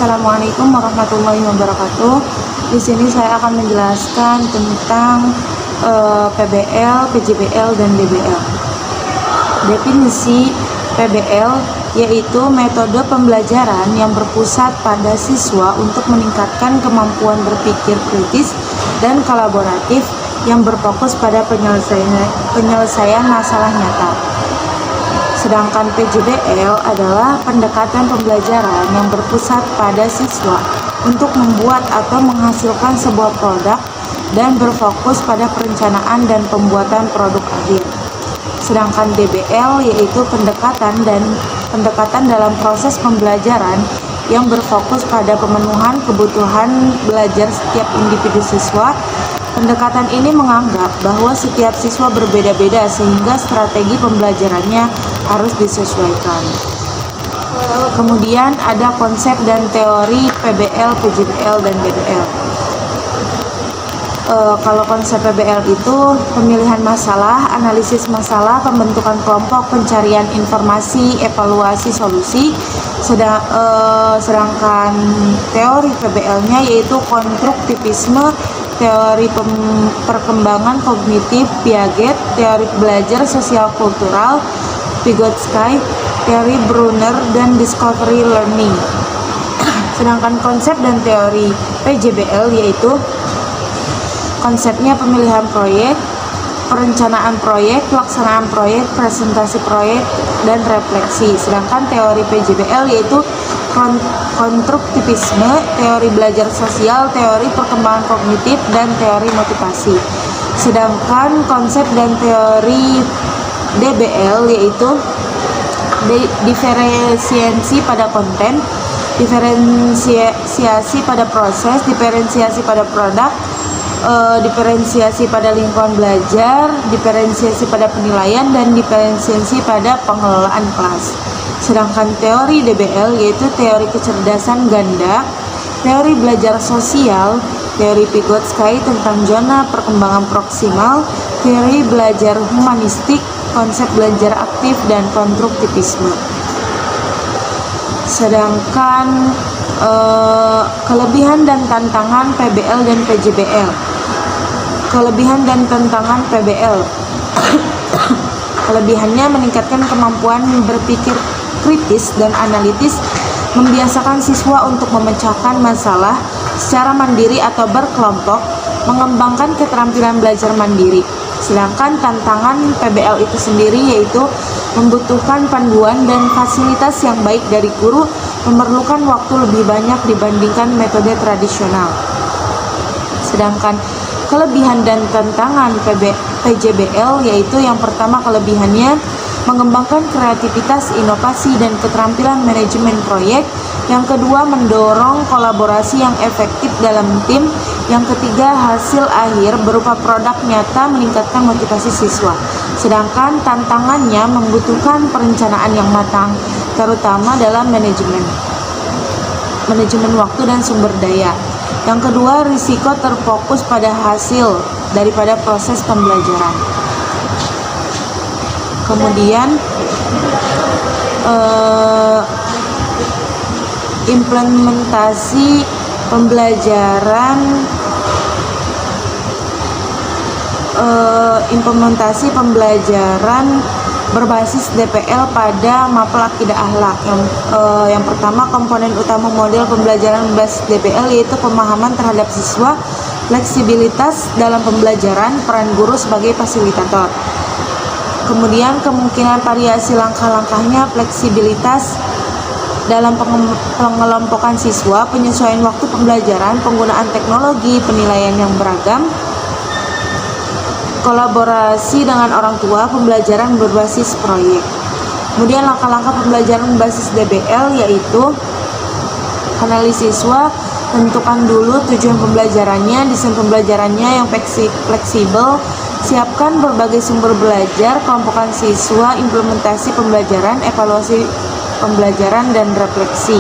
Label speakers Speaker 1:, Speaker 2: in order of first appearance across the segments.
Speaker 1: Assalamualaikum warahmatullahi wabarakatuh. Di sini saya akan menjelaskan tentang PBL, PJBL, dan DBL. Definisi PBL yaitu metode pembelajaran yang berpusat pada siswa untuk meningkatkan kemampuan berpikir kritis dan kolaboratif yang berfokus pada penyelesaian masalah nyata. Sedangkan PJBL adalah pendekatan pembelajaran yang berpusat pada siswa untuk membuat atau menghasilkan sebuah produk dan berfokus pada perencanaan dan pembuatan produk akhir. Sedangkan DBL yaitu pendekatan dalam proses pembelajaran yang berfokus pada pemenuhan kebutuhan belajar setiap individu siswa. Pendekatan ini menganggap bahwa setiap siswa berbeda-beda sehingga strategi pembelajarannya harus disesuaikan. Kemudian ada konsep dan teori PBL, PJBL, dan DBL. Kalau konsep PBL itu pemilihan masalah, analisis masalah, pembentukan kelompok, pencarian informasi, evaluasi solusi. Sedangkan teori PBL-nya yaitu konstruktivisme, teori perkembangan kognitif, Piaget, teori belajar sosial kultural, Vygotsky, teori Brunner, dan discovery learning. Sedangkan konsep dan teori PJBL yaitu konsepnya pemilihan proyek, perencanaan proyek, pelaksanaan proyek, presentasi proyek, dan refleksi. Sedangkan teori PJBL yaitu konstruktivisme, teori belajar sosial, teori perkembangan kognitif, dan teori motivasi. Sedangkan konsep dan teori DBL yaitu diferensiasi pada konten, diferensiasi pada proses, diferensiasi pada produk, diferensiasi pada lingkungan belajar, diferensiasi pada penilaian, dan diferensiasi pada pengelolaan kelas. Sedangkan teori DBL yaitu teori kecerdasan ganda, teori belajar sosial, teori Vygotsky tentang zona perkembangan proksimal, teori belajar humanistik, konsep belajar aktif, dan konstruktivisme. Sedangkan kelebihan dan tantangan PBL dan PJBL. Kelebihan dan tantangan PBL. Kelebihannya meningkatkan kemampuan berpikir kritis dan analitis, membiasakan siswa untuk memecahkan masalah secara mandiri atau berkelompok, mengembangkan keterampilan belajar mandiri. Sedangkan tantangan PBL itu sendiri yaitu membutuhkan panduan dan fasilitas yang baik dari guru, memerlukan waktu lebih banyak dibandingkan metode tradisional. Sedangkan kelebihan dan tantangan PJBL yaitu yang pertama kelebihannya mengembangkan kreativitas, inovasi, dan keterampilan manajemen proyek. Yang kedua, mendorong kolaborasi yang efektif dalam tim. Yang ketiga, hasil akhir berupa produk nyata meningkatkan motivasi siswa. Sedangkan tantangannya membutuhkan perencanaan yang matang, terutama dalam manajemen waktu dan sumber daya. Yang kedua, risiko terfokus pada hasil daripada proses pembelajaran. Kemudian implementasi pembelajaran berbasis DPL pada mapel akidah akhlak. Yang pertama, komponen utama model pembelajaran berbasis DPL yaitu pemahaman terhadap siswa, fleksibilitas dalam pembelajaran, peran guru sebagai fasilitator. Kemudian kemungkinan variasi langkah-langkahnya, fleksibilitas dalam pengelompokan siswa, penyesuaian waktu pembelajaran, penggunaan teknologi, penilaian yang beragam, kolaborasi dengan orang tua, pembelajaran berbasis proyek. Kemudian langkah-langkah pembelajaran berbasis DBL yaitu kenali siswa, tentukan dulu tujuan pembelajarannya, desain pembelajarannya yang fleksibel, siapkan berbagai sumber belajar, kelompokkan siswa, implementasi pembelajaran, evaluasi pembelajaran, dan refleksi.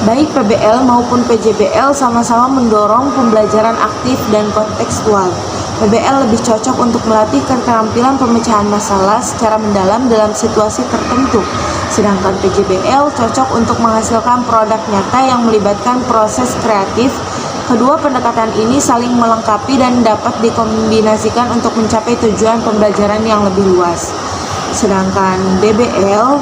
Speaker 1: Baik PBL maupun PJBL sama-sama mendorong pembelajaran aktif dan kontekstual. PBL lebih cocok untuk melatih keterampilan pemecahan masalah secara mendalam dalam situasi tertentu, Sedangkan PJBL cocok untuk menghasilkan produk nyata yang melibatkan proses kreatif. Kedua pendekatan ini saling melengkapi dan dapat dikombinasikan untuk mencapai tujuan pembelajaran yang lebih luas. Sedangkan BBL,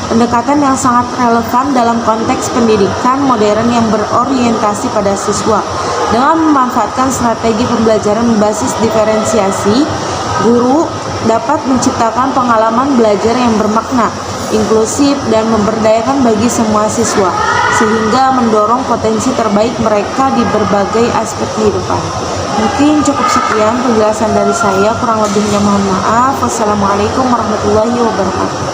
Speaker 1: pendekatan yang sangat relevan dalam konteks pendidikan modern yang berorientasi pada siswa. Dengan memanfaatkan strategi pembelajaran berbasis diferensiasi, guru dapat menciptakan pengalaman belajar yang bermakna, inklusif, dan memberdayakan bagi semua siswa, sehingga mendorong potensi terbaik mereka di berbagai aspek kehidupan. Mungkin cukup sekian penjelasan dari saya, kurang lebihnya mohon maaf. Wassalamualaikum warahmatullahi wabarakatuh.